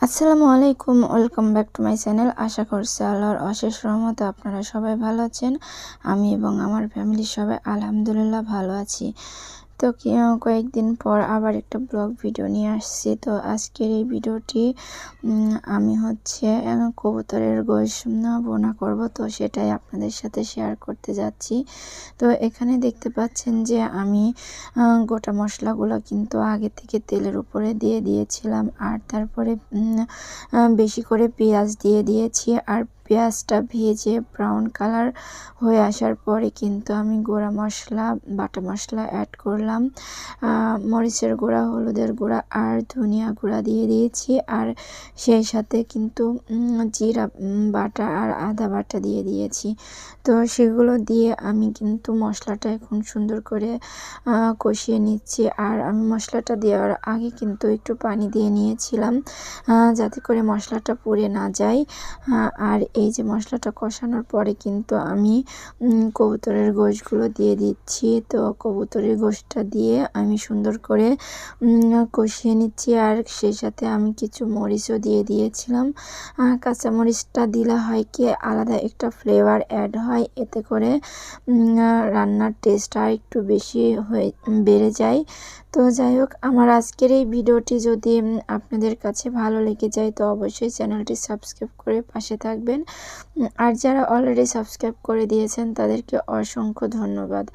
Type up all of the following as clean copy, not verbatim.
আসসালামু আলাইকুম, welcome back to my channel. আশা করছি আল্লাহর অশেষ রহমতে আপনারা সবাই ভালো আছেন। আমি এবং আমার ফ্যামিলির সবাই আলহামদুলিল্লাহ ভালো আছি। তো কয়েকদিন পর আবার একটা ব্লগ ভিডিও নিয়ে আসছি। তো আজকের এই ভিডিওটি আমি কবুতরের গোশ বোনা করব, তো সেটাই আপনাদের সাথে শেয়ার করতে যাচ্ছি। তো এখানে দেখতে পাচ্ছেন যে আমি গোটা মশলাগুলো কিন্তু আগে থেকে তেলের উপরে দিয়ে দিয়েছিলাম, আর তারপরে বেশি করে পেঁয়াজ দিয়ে দিয়েছি। আর পেঁয়াজটা ভেজে ব্রাউন কালার হয়ে আসার পরে কিন্তু আমি গুঁড়া মশলা, বাটা মশলা অ্যাড করলাম। মরিচের গুঁড়া, হলুদের গুঁড়া আর ধনিয়া গুঁড়া দিয়ে দিয়েছি। আর সেই সাথে কিন্তু জিরা বাটা আর আদা বাটা দিয়ে দিয়েছি। তো সেগুলো দিয়ে আমি কিন্তু মশলাটা এখন সুন্দর করে কষিয়ে নিচ্ছি। আর আমি মশলাটা দেওয়ার আগে কিন্তু একটু পানি দিয়ে নিয়েছিলাম, যাতে করে মশলাটা পুড়ে না যায়। আর এই যে মশলাটা কষানোর পরে কিন্তু আমি কবুতরের গোশগুলো দিয়ে দিচ্ছি। তো কবুতরের গোশটা দিয়ে আমি সুন্দর করে কষিয়ে নিচ্ছি। আর সেই সাথে আমি কিছু মরিচও দিয়ে দিয়েছিলাম। কাঁচা মরিচটা দিলে হয় কি, আলাদা একটা ফ্লেভার অ্যাড হয়, এতে করে রান্নার টেস্ট আর একটু বেশি বেড়ে যায়। তো যাই হোক, আমার আজকের এই ভিডিওটি যদি আপনাদের কাছে ভালো লেগে যায় তো অবশ্যই চ্যানেলটি সাবস্ক্রাইব করে পাশে থাকবেন। আর যারা অলরেডি সাবস্ক্রাইব করে দিয়েছেন তাদেরকে অসংখ্য ধন্যবাদ।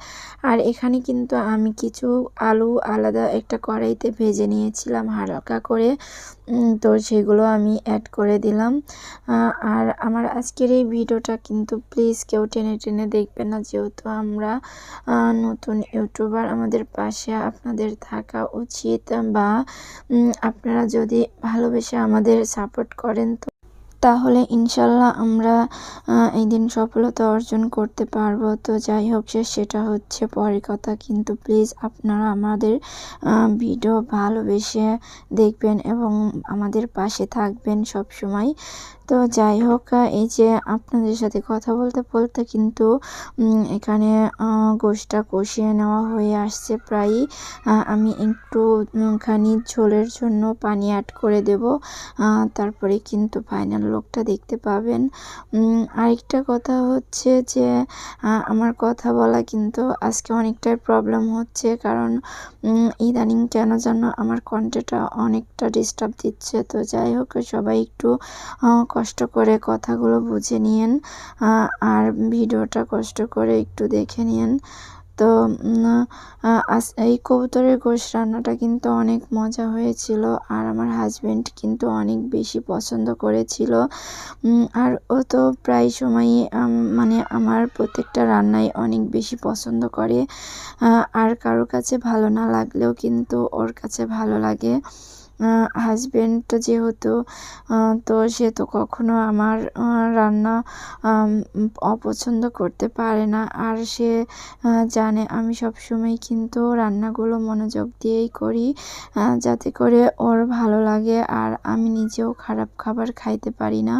আর এখানে কিন্তু আমি কিছু আলু আলাদা একটা কড়াইতে ভেজে নিয়েছিলাম হালকা করে, তো সেগুলো আমি অ্যাড করে দিলাম। আর আমার আজকের এই ভিডিওটা কিন্তু প্লিজ কেউ টেনে টেনে দেখবেন না, যেহেতু আমরা নতুন ইউটিউবার, আমাদের পাশে আপনাদের থাকা উচিত। বা আপনারা যদি ভালোবেসে আমাদের সাপোর্ট করেন তো তাহলে ইনশাল্লাহ আমরা এই দিন সফলতা অর্জন করতে পারবো। তো যাই হোক, সেটা হচ্ছে পরের কথা, কিন্তু প্লিজ আপনারা আমাদের ভিডিও ভালোবেসে দেখবেন এবং আমাদের পাশে থাকবেন সব সময়। তো যাই হোক, এই যে আপনাদের সাথে কথা বলতে বলতে কিন্তু এখানে গোশটা কষিয়ে নেওয়া হয়ে আসছে প্রায়ই। আমি একটুখানি ঝোলের জন্য পানি অ্যাড করে দেব, তারপরে কিন্তু ফাইনাল লুকটা দেখতে পাবেন। আরেকটা কথা হচ্ছে যে আমার কথা বলা কিন্তু আজকে অনেকটাই প্রবলেম হচ্ছে, কারণ ইদানিং কেন যেন আমার কণ্ঠটা অনেকটা ডিস্টার্ব দিচ্ছে। তো যাই হোক, সবাই একটু কষ্ট করে কথাগুলো বুঝে নিন, আর ভিডিওটা কষ্ট করে একটু দেখে নিন। তো এই কবুতরের গোশ রান্নাটা কিন্তু অনেক মজা হয়েছিল, আর আমার হাজব্যান্ড কিন্তু অনেক বেশি পছন্দ করেছিল। আর ও তো প্রায় সময়ই মানে আমার প্রত্যেকটা রান্নাই অনেক বেশি পছন্দ করে। আর কারোর কাছে ভালো না লাগলেও কিন্তু ওর কাছে ভালো লাগে। হাজব্যান্ড যেহেতু, তো সে তো কখনো আমার রান্না অপছন্দ করতে পারে না। আর সে জানে আমি সবসময় কিন্তু রান্নাগুলো মনোযোগ দিয়েই করি, যাতে করে ওর ভালো লাগে। আর আমি নিজেও খারাপ খাবার খাইতে পারি না,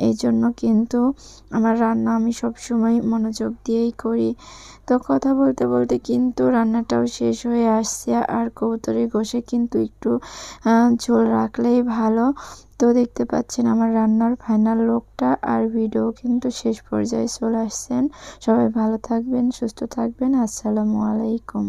এই জন্য কিন্তু আমার রান্না আমি সবসময় মনোযোগ দিয়েই করি। তো কথা বলতে বলতে কিন্তু রান্নাটাও শেষ হয়ে আসছে, আর কবুতরের গোশে কিন্তু একটু ঝোল রাখলেই ভালো। তো দেখতে পাচ্ছেন আমার রান্নার ফাইনাল লুকটা, আর ভিডিও কিন্তু শেষ পর্যায়ে চলে আসছেন। সবাই ভালো থাকবেন, সুস্থ থাকবেন। আসসালামু আলাইকুম।